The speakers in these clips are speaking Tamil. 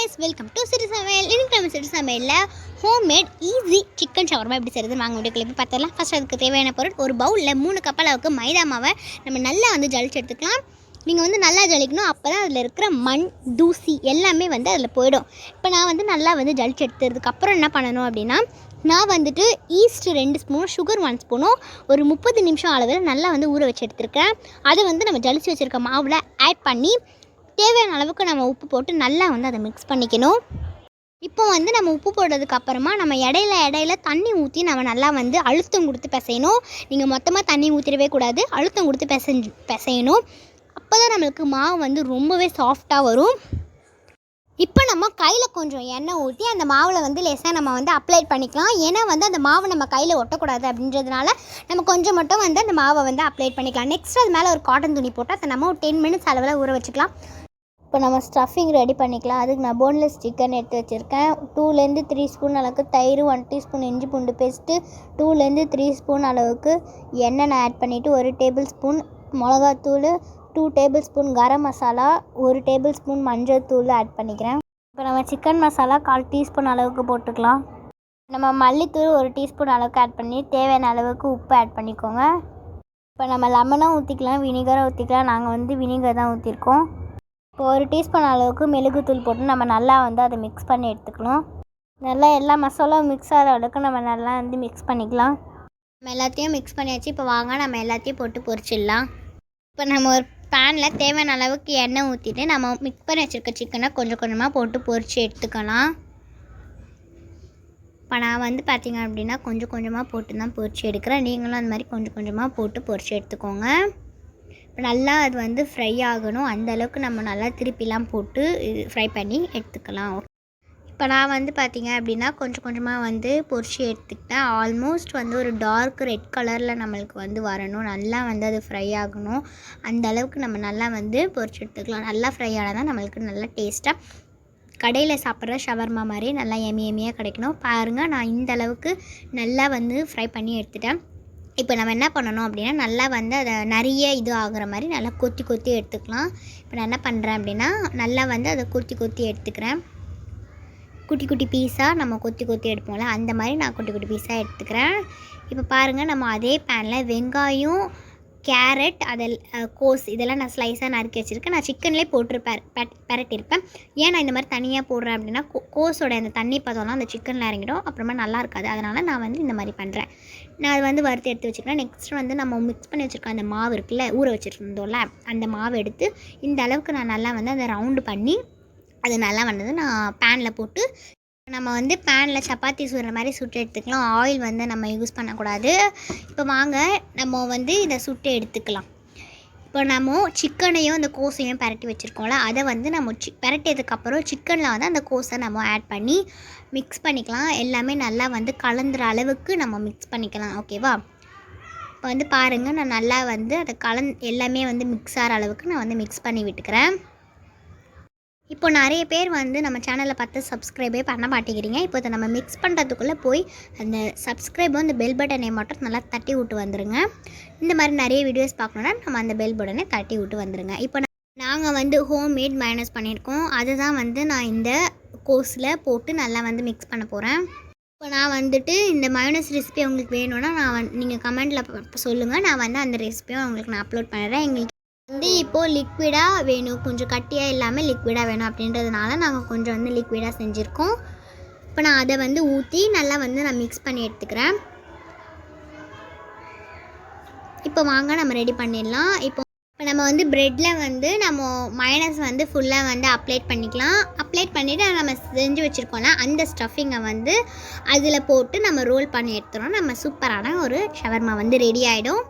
guys, welcome to City Samaiyal. இன்னைக்கு நம்ம City Samaiyalல ஹோம்மேட் ஈஸி சிக்கன் ஷவர்மா எப்படி செய்யறது வாங்க வீடியோக்குள்ள போய் பார்த்தலாம். ஃபர்ஸ்ட் அதுக்கு தேவையான பொருள் ஒரு பவுல்ல 3 கப் அளவுக்கு மைதா மாவை நம்ம நல்லா ஜலிச்சு எடுத்துக்கலாம். நீங்கள் நல்லா ஜலிக்கணும், அப்போ தான் அதில் இருக்கிற மண் தூசி எல்லாமே அதில் போயிடும். இப்போ நான் நல்லா ஜலிச்சு எடுத்ததுக்கப்புறம் என்ன பண்ணணும் அப்படின்னா, நான் ஈஸ்ட் 2 ஸ்பூன், சுகர் 1 ஸ்பூனும் ஒரு 30 நிமிஷம் அளவில் நல்லா ஊற வச்சு எடுத்துருக்கேன். அதை நம்ம ஜலிச்சு வச்சுருக்க மாவில் ஆட் பண்ணி தேவையான அளவுக்கு நம்ம உப்பு போட்டு நல்லா அதை மிக்ஸ் பண்ணிக்கணும். இப்போ நம்ம உப்பு போட்டதுக்கு அப்புறமா நம்ம இடையில தண்ணி ஊற்றி நம்ம நல்லா அழுத்தம் கொடுத்து பிசையணும். நீங்கள் மொத்தமாக தண்ணி ஊற்றிடவே கூடாது, அழுத்தம் கொடுத்து பிசையணும். அப்போ தான் நம்மளுக்கு மாவு ரொம்பவே சாஃப்டாக வரும். இப்போ நம்ம கையில் கொஞ்சம் எண்ணெய் ஊற்றி அந்த மாவில் லேசாக நம்ம அப்ளை பண்ணிக்கலாம். ஏன்னா அந்த மாவு நம்ம கையில் ஒட்டக்கூடாது அப்படின்றதுனால நம்ம கொஞ்சம் மட்டும் அந்த மாவை அப்ளை பண்ணிக்கலாம். நெக்ஸ்ட் அது மேலே ஒரு காட்டன் துணி போட்டு அதை நம்ம ஒரு 10 மினிட்ஸ் அளவில் ஊற வச்சுக்கலாம். இப்போ நம்ம ஸ்டஃபிங் ரெடி பண்ணிக்கலாம். அதுக்கு நான் போன்லெஸ் சிக்கன் எடுத்து வச்சுருக்கேன். 2லேருந்து 3 ஸ்பூன் அளவுக்கு தயிர், 1 டீஸ்பூன் இஞ்சி பூண்டு பேஸ்ட்டு, 2லேருந்து 3 ஸ்பூன் அளவுக்கு எண்ணெய் நான் ஆட் பண்ணிவிட்டு 1 டேபிள் ஸ்பூன் மிளகாத்தூள், 2 table spoon garam masala, 1 table spoon மஞ்சள் தூள் ஆட் பண்ணிக்கிறேன். இப்போ நம்ம சிக்கன் மசாலா 1/4 டீஸ்பூன் அளவுக்கு போட்டுக்கலாம். நம்ம மல்லித்தூள் 1 டீஸ்பூன் அளவுக்கு ஆட் பண்ணி தேவையான அளவுக்கு உப்பு ஆட் பண்ணிக்கோங்க. இப்போ நம்ம லெமனும் ஊற்றிக்கலாம், வினிகரும் ஊற்றிக்கலாம். நாங்கள் வினிகர் தான் ஊற்றிருக்கோம். இப்போ 1 டீஸ்பூன் அளவுக்கு மிளகுத்தூள் போட்டு நம்ம நல்லா அதை மிக்ஸ் பண்ணி எடுத்துக்கணும். நல்லா எல்லா மசாலாவும் மிக்ஸ் ஆகிற அளவுக்கு நம்ம நல்லா மிக்ஸ் பண்ணிக்கலாம். நம்ம எல்லாத்தையும் மிக்ஸ் பண்ணியாச்சு. இப்போ வாங்க நம்ம எல்லாத்தையும் போட்டு பொரிச்சிடலாம். இப்போ நம்ம ஒரு பேனில் தேவையான அளவுக்கு எண்ணெய் ஊற்றிட்டு நம்ம மிக்ஸ் பண்ணி வச்சுருக்க சிக்கனை கொஞ்சம் கொஞ்சமாக போட்டு பொரித்து எடுத்துக்கலாம். இப்போ நான் பார்த்திங்க அப்படின்னா கொஞ்சம் கொஞ்சமாக போட்டு தான் பொரித்து எடுக்கிறேன். நீங்களும் அந்த மாதிரி கொஞ்சம் கொஞ்சமாக போட்டு பொரித்து எடுத்துக்கோங்க. இப்போ நல்லா அது ஃப்ரை ஆகணும். அந்தளவுக்கு நம்ம நல்லா திருப்பிலாம் போட்டு ஃப்ரை பண்ணி எடுத்துக்கலாம். இப்போ நான் பார்த்திங்க அப்படின்னா கொஞ்சம் கொஞ்சமாக பொரிச்சு எடுத்துக்கிட்டேன். ஆல்மோஸ்ட் ஒரு டார்க் ரெட் கலரில் நம்மளுக்கு வரணும். நல்லா அது ஃப்ரை ஆகணும். அந்த அளவுக்கு நம்ம நல்லா பொரிச்சு எடுத்துக்கலாம். நல்லா ஃப்ரை ஆனால் தான் நம்மளுக்கு நல்லா டேஸ்ட்டாக கடையில் சாப்பிட்ற ஷவர்மா மாதிரி நல்லா எம்மியாக கிடைக்கணும். பாருங்கள், நான் இந்த அளவுக்கு நல்லா ஃப்ரை பண்ணி எடுத்துட்டேன். இப்போ நம்ம என்ன பண்ணணும் அப்படின்னா நல்லா அதை நிறைய இது ஆகுற மாதிரி நல்லா கொத்தி எடுத்துக்கலாம். இப்போ நான் என்ன பண்ணுறேன் அப்படின்னா நல்லா அதை கொத்தி எடுத்துக்கிறேன். குட்டி குட்டி பீஸாக நம்ம கொத்தி எடுப்போம்ல, அந்த மாதிரி நான் குட்டி பீஸாக எடுத்துக்கிறேன். இப்போ பாருங்கள், நம்ம அதே பேனில் வெங்காயம், கேரட், கோஸ் இதெல்லாம் நான் ஸ்லைஸாக நறுக்கி வச்சுருக்கேன். நான் சிக்கன்லேயே பரட்டியிருப்பேன். ஏன் நான் இந்த மாதிரி தனியாக போடுறேன் அப்படின்னா கோஸோட அந்த தண்ணி பதம்லாம் அந்த சிக்கனில் இறங்கிடும், அப்புறமா நல்லா இருக்காது. அதனால் நான் இந்த மாதிரி பண்ணுறேன். நான் அது வறுத்து எடுத்து வச்சுக்கிறேன். நெக்ஸ்ட்டு நம்ம மிக்ஸ் பண்ணி வச்சுருக்கேன் அந்த மாவு இருக்குல்ல, ஊற வச்சுருந்தோம்ல, அந்த மாவு எடுத்து இந்த அளவுக்கு நான் நல்லா அதை ரவுண்டு பண்ணி அது நல்லா நான் பேனில் போட்டு நம்ம பேனில் சப்பாத்தி சுடுற மாதிரி சுட்டு எடுத்துக்கலாம். ஆயில் நம்ம யூஸ் பண்ணக்கூடாது. இப்போ வாங்க நம்ம இதை சுட்டு எடுத்துக்கலாம். இப்போ நம்ம சிக்கனையும் அந்த கோஸையும் பரட்டி வச்சுருக்கோம்ல, அதை நம்ம பரட்டியதுக்கப்புறம் சிக்கனில் அந்த கோஸை நம்ம ஆட் பண்ணி மிக்ஸ் பண்ணிக்கலாம். எல்லாமே நல்லா கலந்துற அளவுக்கு நம்ம மிக்ஸ் பண்ணிக்கலாம். ஓகேவா? இப்போ பாருங்கள், நான் நல்லா அதை எல்லாமே மிக்ஸ் ஆகிற அளவுக்கு நான் மிக்ஸ் பண்ணி விட்டுக்கிறேன். இப்போ நிறைய பேர் நம்ம சேனலை பார்த்து சப்ஸ்கிரைபே பண்ண மாட்டேங்கிறீங்க. இப்போ இதை நம்ம மிக்ஸ் பண்ணுறதுக்குள்ளே போய் அந்த சப்ஸ்கிரைபும் அந்த பெல் பட்டனை மட்டும் நல்லா தட்டி விட்டு வந்துடுங்க. இந்த மாதிரி நிறைய வீடியோஸ் பார்க்கணுன்னா நம்ம அந்த பெல் பட்டனை தட்டி விட்டு வந்துடுங்க. இப்போ நாங்கள் ஹோம்மேட் மயோனைஸ் பண்ணியிருக்கோம். அதுதான் நான் இந்த கோஸில் போட்டு நல்லா மிக்ஸ் பண்ண போகிறேன். இப்போ நான் இந்த மயோனைஸ் ரெசிபி உங்களுக்கு வேணும்னா நீங்கள் கமெண்ட்டில் சொல்லுங்கள். நான் அந்த ரெசிபியும் உங்களுக்கு நான் அப்லோட் பண்ணுறேன். எங்களுக்கு இப்போது லிக்விடாக வேணும், கொஞ்சம் கட்டியாக இல்லாமல் லிக்விடாக வேணும் அப்படின்றதுனால நாங்கள் கொஞ்சம் லிக்விடாக செஞ்சுருக்கோம். இப்போ நான் அதை ஊற்றி நல்லா நான் மிக்ஸ் பண்ணி எடுத்துக்கிறேன். இப்போ வாங்க நம்ம ரெடி பண்ணிடலாம். இப்போ நம்ம ப்ரெட்டில் நம்ம மயோனைஸ் ஃபுல்லாக அப்ளை பண்ணிக்கலாம். அப்ளை பண்ணிவிட்டு நம்ம செஞ்சு வச்சுருக்கோம்ல அந்த ஸ்டஃபிங்கை அதில் போட்டு நம்ம ரோல் பண்ணி எடுத்துகிறோம். நம்ம சூப்பரான ஒரு ஷவர்மா ரெடி ஆகிடும்.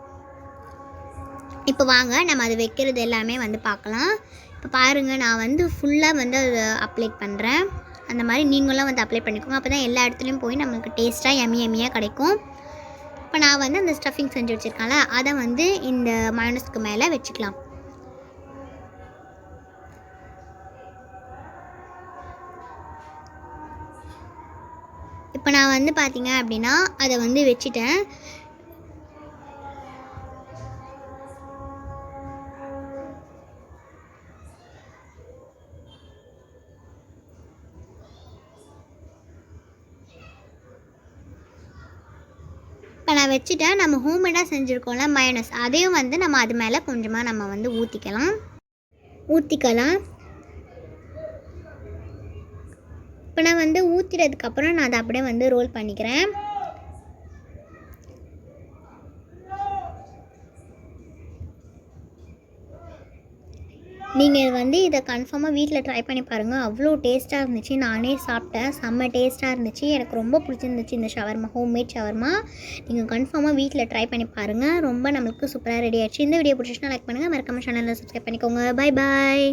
இப்போ வாங்க நம்ம அது வைக்கிறது எல்லாமே பார்க்கலாம். இப்போ பாருங்கள், நான் ஃபுல்லாக அதை அப்ளை பண்ணுறேன். அந்த மாதிரி நீங்களும் அப்ளை பண்ணிக்கோங்க. அப்போ தான் எல்லா இடத்துலையும் போய் நம்மளுக்கு டேஸ்ட்டாக எம்மியாக கிடைக்கும். இப்போ நான் அந்த ஸ்டஃபிங் செஞ்சு வச்சுருக்கேன்ல, அதை இந்த மயோனைஸ்க்கு மேலே வச்சுக்கலாம். இப்போ நான் பார்த்திங்க அப்படின்னா அதை வச்சுட்டேன். நான் வச்சுட்டேன். நம்ம ஹோம்மேடாக செஞ்சுருக்கோம்ல மயோனஸ், அதையும் வந்து நம்ம அது மேலே கொஞ்சமாக நம்ம வந்து ஊற்றிக்கலாம். இப்போ நான் வந்து ஊற்றினதுக்கப்புறம் நான் அதை அப்படியே வந்து ரோல் பண்ணிக்கிறேன். நீங்கள் வந்து இதை கன்ஃபார்மாக வீட்டில் ட்ரை பண்ணி பாருங்கள். அவ்வளோ டேஸ்ட்டாக இருந்துச்சு. நானே சாப்பிட்டேன், செம்ம டேஸ்ட்டாக இருந்துச்சு. எனக்கு ரொம்ப பிடிச்சிருந்துச்சு இந்த ஷவர்மா, ஹோம்மேட் ஷவர்மா. நீங்கள் கன்ஃபார்மாக வீட்டில் ட்ரை பண்ணி பாருங்கள். ரொம்ப நம்மளுக்கு சூப்பராக ரெடி ஆகிடுச்சு. இந்த வீடியோ பிடிச்சிச்சுன்னா லைக் பண்ணுங்கள், மறக்காம சேனலில் சப்ஸ்கிரைப் பண்ணிக்கோங்க. Bye bye.